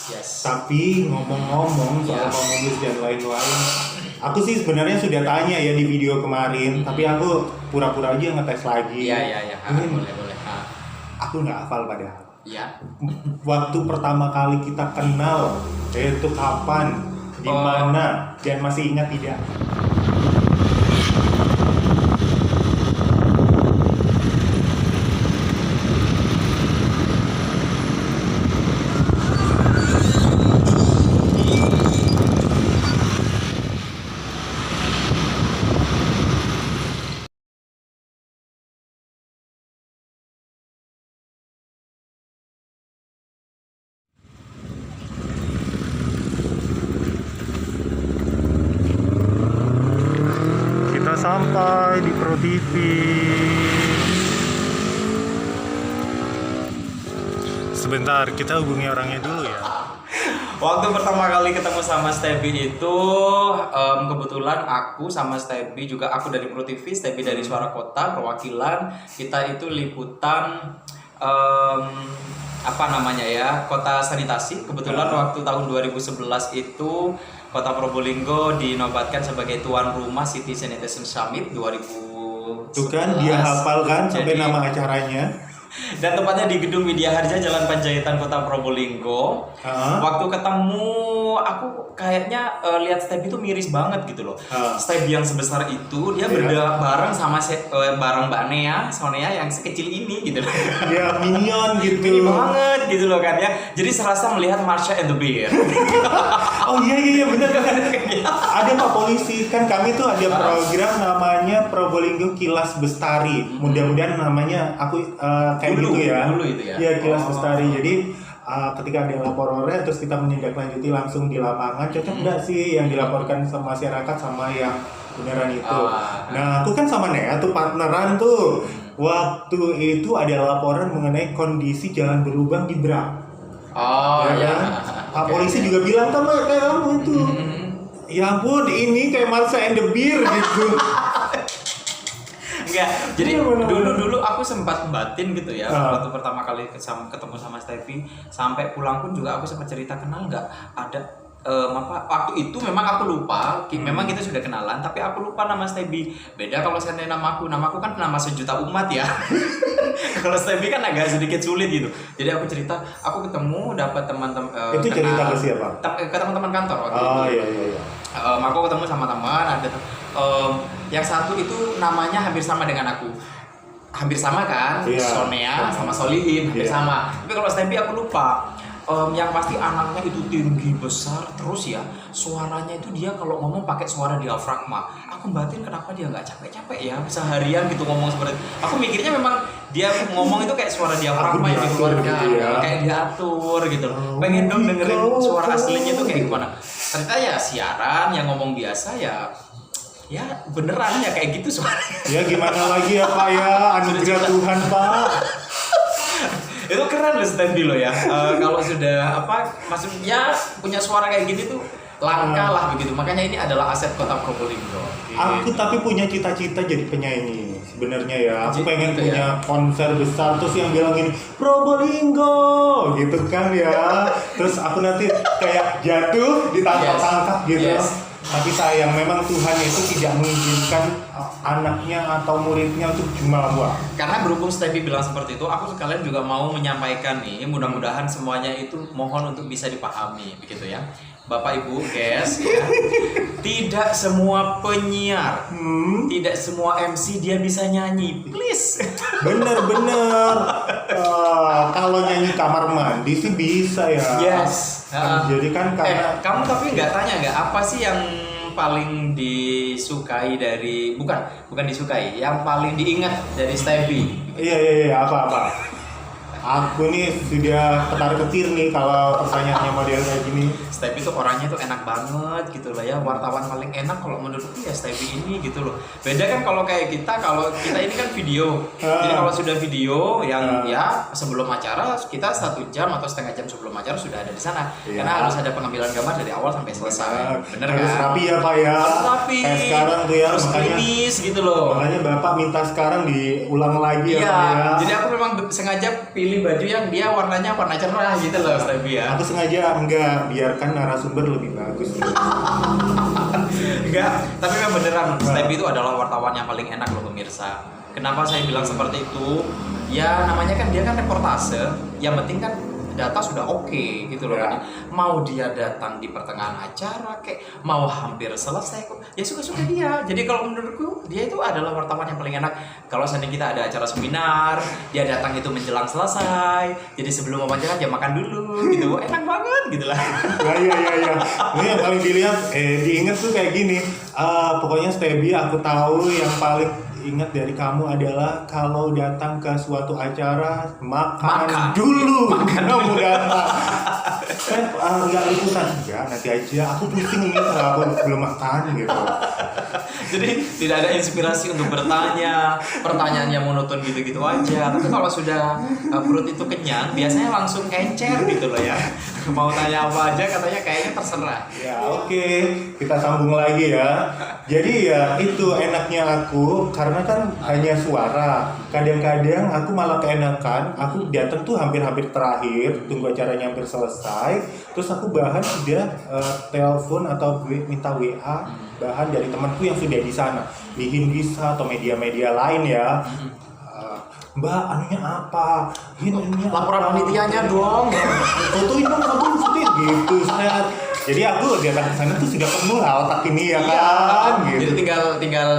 Yes. Tapi ngomong-ngomong soal komunis dan lain-lain, aku sih sebenarnya sudah tanya ya di video kemarin, tapi aku pura-pura aja ngetes lagi. Iya. Boleh. Aku nggak hafal padahal. Iya. Waktu pertama kali kita kenal, itu kapan, di mana, dan masih ingat tidak? Kita sampai di Pro TV. Sebentar, kita hubungi orangnya dulu ya. Waktu pertama kali ketemu sama Steby itu kebetulan aku sama Steby juga, aku dari Pro TV, Steby dari Suara Kota, perwakilan kita itu liputan Kota Sanitasi. Kebetulan waktu tahun 2011 itu Kota Probolinggo dinobatkan sebagai tuan rumah City Sanitation Summit 2011. Tuh kan, dia hafal kan sampai Jadi, nama acaranya. dan tempatnya di Gedung Widya Harja, Jalan Panjaitan, Kota Probolinggo. Waktu ketemu, aku kayaknya lihat Steby itu miris banget gitu loh. Steby yang sebesar itu, dia berdua bareng sama bareng Mbak Nea, Sonea yang sekecil ini gitu loh. Ya, minion gitu. Mini banget gitu loh kan ya. Jadi serasa melihat Marsha and the Bear. Oh iya benar. Ada Pak Polisi, kan kami tuh ada program namanya Probolinggo Kilas Bestari. Mudah-mudahan namanya aku kayak Dulu, gitu ya. dulu itu ya? Iya, Kilas Bestari. Jadi ketika ada laporan terus kita menindaklanjuti langsung di lapangan, cocok nggak sih yang dilaporkan sama masyarakat sama yang beneran itu. Nah, aku kan sama Nea tuh partneran tuh. Waktu itu ada laporan mengenai kondisi jalan berlubang di Brak. Kan? Pak Polisi juga bilang sama kayak kamu itu. Ya ampun, ini kayak Marsha and the Bear gitu. Enggak, jadi dulu aku sempat batin gitu ya. Waktu pertama kali ketemu sama Steby, sampai pulang pun juga aku sempat cerita, kenal nggak ada waktu itu memang aku lupa, memang kita sudah kenalan, tapi aku lupa nama Steby. Beda kalau saya namaku kan nama sejuta umat ya. Kalau Steby kan agak sedikit sulit gitu. Jadi aku cerita, aku ketemu dapat teman-teman. Itu cerita ke siapa? Ke teman-teman kantor waktu itu. Iya. Aku ketemu sama teman, ada yang satu itu namanya hampir sama dengan aku. Hampir sama kan? Sonea sama Solihin hampir sama. Tapi kalau Steby aku lupa. Yang pasti anaknya itu tinggi besar, terus ya suaranya itu dia kalau ngomong pakai suara diafragma. Aku batin kenapa dia nggak capek-capek ya seharian gitu ngomong seperti itu. Aku mikirnya memang dia ngomong itu kayak suara diafragma yang dikeluarkan, gitu ya. Kayak diatur gitu. Pengen dong dengerin suara aslinya itu kayak gimana. Ternyata ya siaran yang ngomong biasa ya beneran ya kayak gitu suaranya. Ya gimana lagi ya Pak ya, anugerah Tuhan Pak. Itu keren loh Steby lo ya. Kalau sudah maksudnya punya suara kayak gini tuh langka lah begitu. Makanya ini adalah aset Kota Probolinggo. Aku tapi punya cita-cita jadi penyanyi sebenarnya ya. Aku pengen gitu punya konser besar terus yang bilang gini Probolinggo gitu kan ya. Terus aku nanti kayak jatuh ditangkap-tangkap gitu. Tapi sayang memang Tuhan itu tidak mengizinkan anaknya atau muridnya untuk jumawa. Karena berhubung Steby bilang seperti itu, aku sekalian juga mau menyampaikan nih, mudah-mudahan semuanya itu mohon untuk bisa dipahami begitu ya. Bapak Ibu, guys, ya. Tidak semua penyiar, tidak semua MC dia bisa nyanyi. Please. Bener. Kalau nyanyi kamar mandi sih bisa ya. Yes. Jadi kan karena kamu tapi nggak tanya nggak apa sih yang paling disukai dari bukan disukai, yang paling diingat dari Steby? Iya, apa? Aku nih sudah ketar-ketir nih kalau pertanyaannya model kayak gini. Steby tuh orangnya tuh enak banget gitu loh ya. Wartawan paling enak kalau menurutku ya Steby ini gitu loh. Beda kan kalau kayak kalau kita ini kan video. Jadi kalau sudah video yang ya sebelum acara kita 1 jam atau setengah jam sebelum acara sudah ada di sana. Karena harus ada pengambilan gambar dari awal sampai selesai. Bener kan? Harus rapi ya Pak ya. Harus rapi. Kayak sekarang tuh ya. Harus klinis gitu loh. Makanya Bapak minta sekarang diulang lagi ya Pak ya. Jadi aku memang sengaja pilih pilih baju yang dia warnanya warna cerah gitu loh, Stevie ya. Aku sengaja enggak biarkan narasumber lebih bagus. Enggak, tapi memang beneran Stevie itu adalah wartawan yang paling enak loh pemirsa. Kenapa saya bilang seperti itu? Ya namanya kan dia kan reportase, yang penting kan data sudah oke gitu loh kan. Mau dia datang di pertengahan acara kayak mau hampir selesai kok, ya suka-suka dia. Jadi kalau menurutku dia itu adalah wartawan yang paling enak. Kalau seandainya kita ada acara seminar, dia datang itu menjelang selesai. Jadi sebelum wawancara dia makan dulu gitu. Enak banget gitu lah. Ya. Ini yang paling diingat tuh kayak gini. Pokoknya Stevie aku tahu yang paling ingat dari kamu adalah kalau datang ke suatu acara makan dulu. Kamu datang. Enggak liputan ya, nanti aja. Aku pusing ini kalau aku belum makan gitu. Jadi tidak ada inspirasi untuk bertanya, pertanyaannya monoton gitu-gitu aja. Tapi kalau sudah perut itu kenyang, biasanya langsung encer gitu loh ya. Mau tanya apa aja katanya kayaknya terserah. Ya oke. Kita sambung lagi ya. Jadi ya itu enaknya aku karena kan hanya suara. Kadang-kadang aku malah keenakan. Aku datang tuh hampir-hampir terakhir, tunggu acaranya hampir selesai. Terus aku bahan sudah telepon atau minta WA bahan dari temanku yang sudah di sana, di Hindisa atau media-media lain ya. Mbak, anunya apa? Ini laporan panitianya dong. Fotoin gitu. Jadi aku datang ke sana tuh sudah penuh lah otak ini ya kan. Gitu. Jadi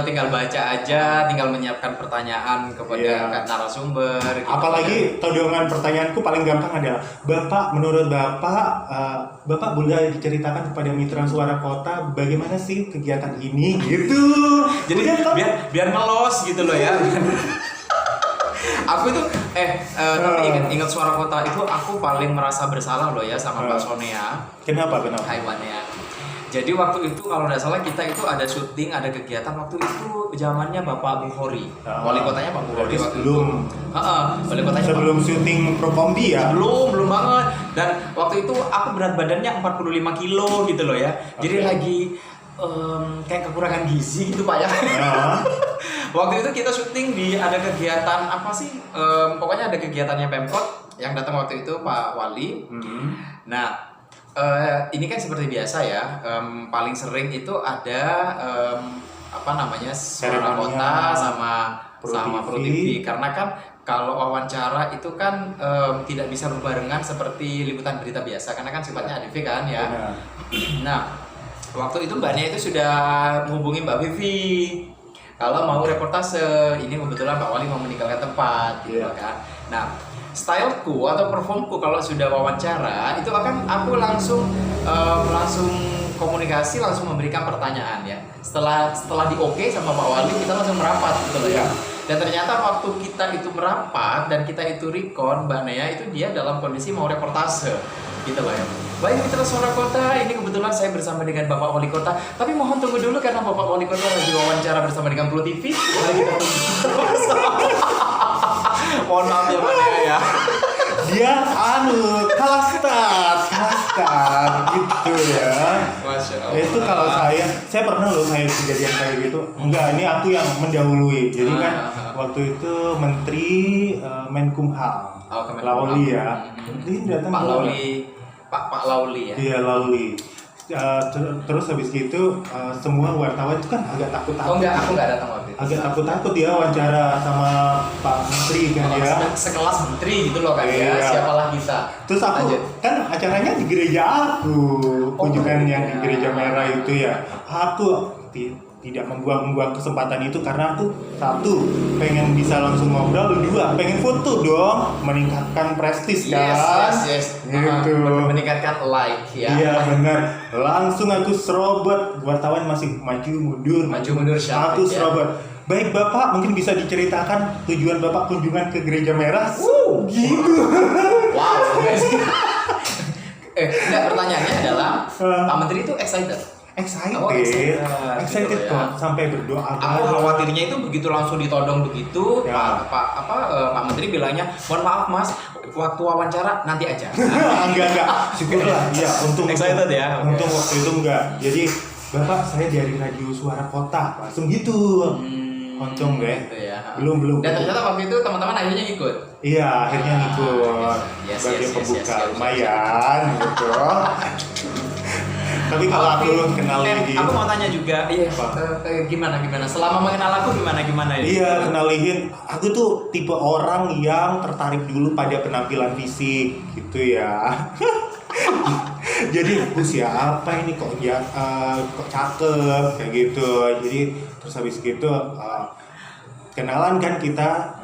tinggal baca aja, tinggal menyiapkan pertanyaan kepada narasumber. Gitu. Apalagi todongan pertanyaanku paling gampang adalah, Bapak, menurut Bapak boleh diceritakan kepada Mitra Suara Kota bagaimana sih kegiatan ini? Gitu. Jadi biar ngelos gitu loh ya. Aku itu tapi ingat Suara Kota itu aku paling merasa bersalah loh ya sama Mbak Sonea. Kenapa? Haiwannya. Jadi waktu itu kalau nggak salah kita itu ada syuting, ada kegiatan waktu itu zamannya Bapak Bukhori. Wali kotanya Pak Bukhori waktu itu. Wali kotanya sebelum syuting Prokombi ya? Belum banget. Dan waktu itu aku berat badannya 45 kilo gitu loh ya. Jadi lagi kayak kekurangan gizi gitu Pak ya. Waktu itu kita syuting ada kegiatan apa sih? Pokoknya ada kegiatannya Pemkot yang datang waktu itu Pak Wali. Nah, ini kan seperti biasa ya. Paling sering itu ada Suara Kota sama Pro TV. Karena kan kalau wawancara itu kan tidak bisa berbarengan seperti liputan berita biasa karena kan sifatnya ADV kan ya. Nah, waktu itu Mbaknya itu sudah menghubungi Mbak Vivi kalau mau reportase. Ini kebetulan Pak Wali mau meninggalkan tempat gitu kan. Nah, styleku atau performku kalau sudah wawancara itu akan aku langsung komunikasi, langsung memberikan pertanyaan ya. Setelah di oke sama Pak Wali, kita langsung merapat gitu loh ya. Dan ternyata waktu kita itu merapat dan kita itu recon, Mbak Nea itu dia dalam kondisi mau reportase gitu loh ya. Baik Mitra Suara Kota, ini kebetulan saya bersama dengan Bapak Wali Kota. Tapi mohon tunggu dulu karena Bapak Wali Kota lagi wawancara bersama dengan Pro TV. Mari kita tunggu. Mohon maaf ya Mbak Nea ya. Dia kalah start gitu ya. Masya Allah. Itu kalau saya pernah loh saya kejadian kayak gitu. Enggak, ini aku yang mendahului. Jadi kan waktu itu Menteri Menkumham, Lauli ya. Ini datang Pak Lauli. Pak Lauli ya. Iya, Lauli. Terus habis gitu semua wartawan itu kan agak takut-takut. Oh enggak, aku enggak datang waktu itu. Agak takut-takut ya wawancara sama Pak Menteri kan ya. Sekelas menteri gitu loh kan ya. Siapalah kita. Terus aku kan acaranya di gereja aku, kunjungan yang di gereja merah itu ya. Aku tidak membuang-buang kesempatan itu karena aku satu pengen bisa langsung ngobrol, dua pengen foto dong, meningkatkan prestis kan. Yes. Gitu. Meningkatkan like ya. Iya benar. Langsung aku serobot, wartawan masih maju mundur Syafik, aku serobot. Baik Bapak, mungkin bisa diceritakan tujuan Bapak kunjungan ke gereja merah? Gitu. Wow. Enggak, pertanyaannya adalah Pak Menteri itu excited excited gitu kok sampai berdoa. Aku khawatirnya itu begitu langsung ditodong begitu ya. Pak Menteri bilangnya mohon maaf Mas, waktu wawancara nanti aja. enggak syukurlah ya untung excited ya. Untung waktu itu enggak. Jadi Bapak, saya dari Radio Suara Kota langsung gitu. untung deh. Gitu ya. Belum. Dan ternyata waktu itu teman-teman akhirnya ikut. Iya, akhirnya ngikut. Yes, Sebagai yes, pembuka yes. lumayan gitu. Tapi kalau aku kenal Lihin, aku mau tanya juga, gimana selama mengenal aku gimana ini? Iya, kenal Lihin, aku tuh tipe orang yang tertarik dulu pada penampilan fisik gitu ya. Jadi siapa ini kok kok cakep kayak gitu. Jadi terus habis gitu kenalan kan kita.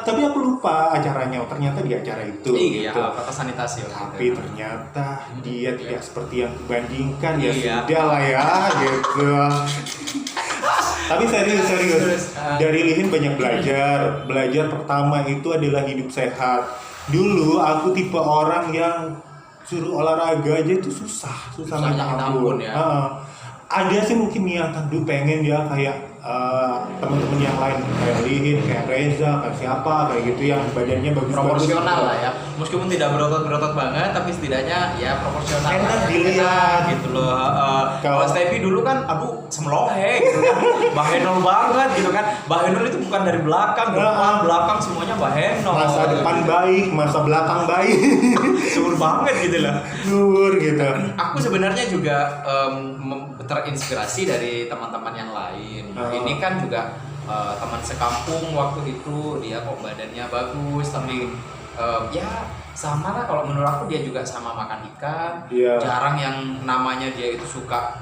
Tapi aku lupa acaranya. Ternyata di acara itu. Iya, gitu. kata sanitasi. Tapi ternyata dia tidak seperti yang kubandingkan. Ya Iya. sudah lah ya gitu. Tapi serius. Dari Lihin banyak belajar. Belajar pertama itu adalah hidup sehat. Dulu aku tipe orang yang suruh olahraga aja itu susah minta ampun ya. Ada sih mungkin niatan dulu pengen ya kayak teman-teman yang lain kayak Lihin, kayak Reza, kayak siapa kayak gitu yang badannya bagus. Proporsional lah ya. Meskipun tidak berotot banget, tapi setidaknya ya proporsional. Enak dilihat gitu loh. Kalau Stevie dulu kan abu semlohe gitu kan. Bahenol banget gitu kan. Bahenol itu bukan dari belakang, depan, belakang semuanya bahenol. Masa depan baik, masa belakang baik. Sur banget gitu loh. Sur gitu. Aku sebenarnya juga terinspirasi dari teman-teman yang lain. Ini kan juga teman sekampung waktu itu, dia kok badannya bagus, tapi ya sama lah kalau menurut aku dia juga sama makan ikan. Jarang yang namanya dia itu suka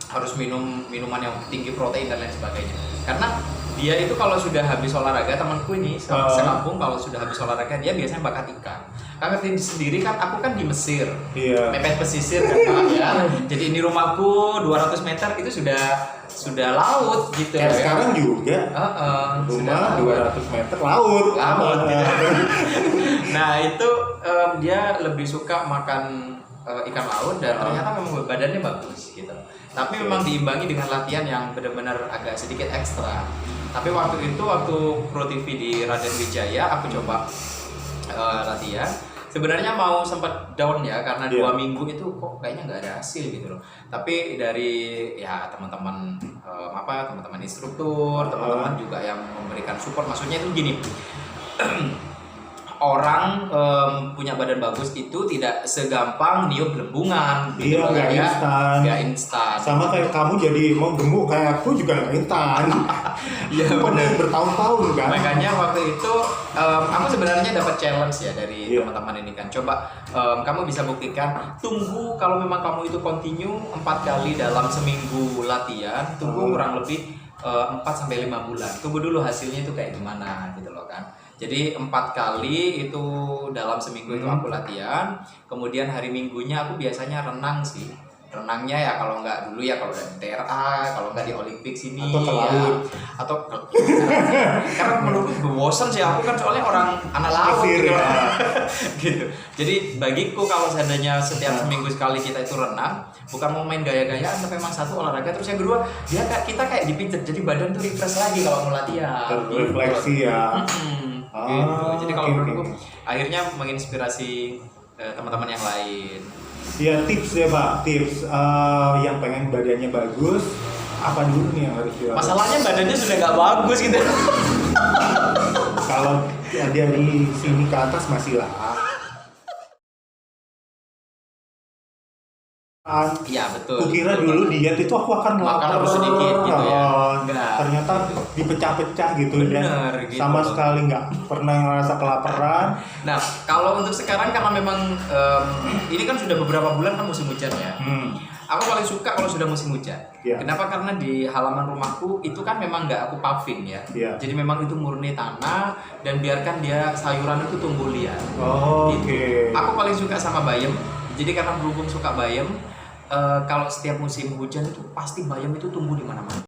harus minum minuman yang tinggi protein dan lain sebagainya. Karena dia itu kalau sudah habis olahraga, temanku ini sekampung kalau sudah habis olahraga dia biasanya bakat ikan. Karena sendiri kan aku kan di Mesir, mepet pesisir kan Pak, ya. Jadi ini rumahku 200 meter itu sudah laut gitu ya. Sekarang juga rumah 200 meter laut. Gitu. Nah itu dia lebih suka makan ikan laut dan ternyata memang badannya bagus gitu. Tapi memang diimbangi dengan latihan yang benar-benar agak sedikit ekstra. Tapi waktu Pro TV di Raden Wijaya aku coba latihan. Sebenarnya mau sempat down ya karena 2 minggu itu kok kayaknya nggak ada hasil gitu loh. Tapi dari ya teman-teman teman-teman instruktur, teman-teman juga yang memberikan support. Maksudnya itu gini. Orang punya badan bagus itu tidak segampang niup lembungan gitu. Iya, nggak instan. Sama kayak kamu jadi mau gemuk kayak aku juga nggak instan. Iya benar, bertahun-tahun kan. Makanya waktu itu aku sebenarnya dapat challenge ya dari teman-teman ini kan. Coba kamu bisa buktikan, tunggu kalau memang kamu itu continue 4 kali dalam seminggu latihan, tunggu kurang lebih 4-5 bulan. Tunggu dulu hasilnya itu kayak gimana gitu loh kan. Jadi 4 kali itu dalam seminggu itu aku latihan. Kemudian hari Minggunya aku biasanya renang sih. Renangnya ya kalau nggak dulu ya kalau di TRA, kalau nggak di Olimpik sini atau ke laut. Atau karena menurutku bosan sih, aku kan soalnya orang anak laut gitu. Gitu. Jadi bagiku kalau seandainya setiap seminggu sekali kita itu renang, bukan mau main gaya-gayaan tapi memang satu olahraga, terus yang kedua kita kayak dipijet, jadi badan tuh refresh lagi kalau mau latihan. Terrefleksi ya. Gitu. Jadi kalau menurutku akhirnya menginspirasi teman-teman yang lain. Ya tips ya Pak, yang pengen badannya bagus, apa dulu nih yang harus dilakukan? Masalahnya badannya sudah nggak bagus gitu. Kalau dari sini ke atas masih lah. Iya betul. Kukira dulu diet itu aku akan makan harus sedikit gitu ya. Ternyata dipecah-pecah gitu. Bener, dan gitu. Sama sekali nggak pernah ngerasa kelaparan. Nah kalau untuk sekarang karena memang ini kan sudah beberapa bulan kan musim hujan ya. Aku paling suka kalau sudah musim hujan. Kenapa? Karena di halaman rumahku itu kan memang nggak aku paving ya. Jadi memang itu murni tanah dan biarkan dia sayuran itu tumbuh liar. Gitu. Aku paling suka sama bayam. Jadi karena berhubung suka bayam, kalau setiap musim hujan itu pasti bayam itu tumbuh di mana-mana.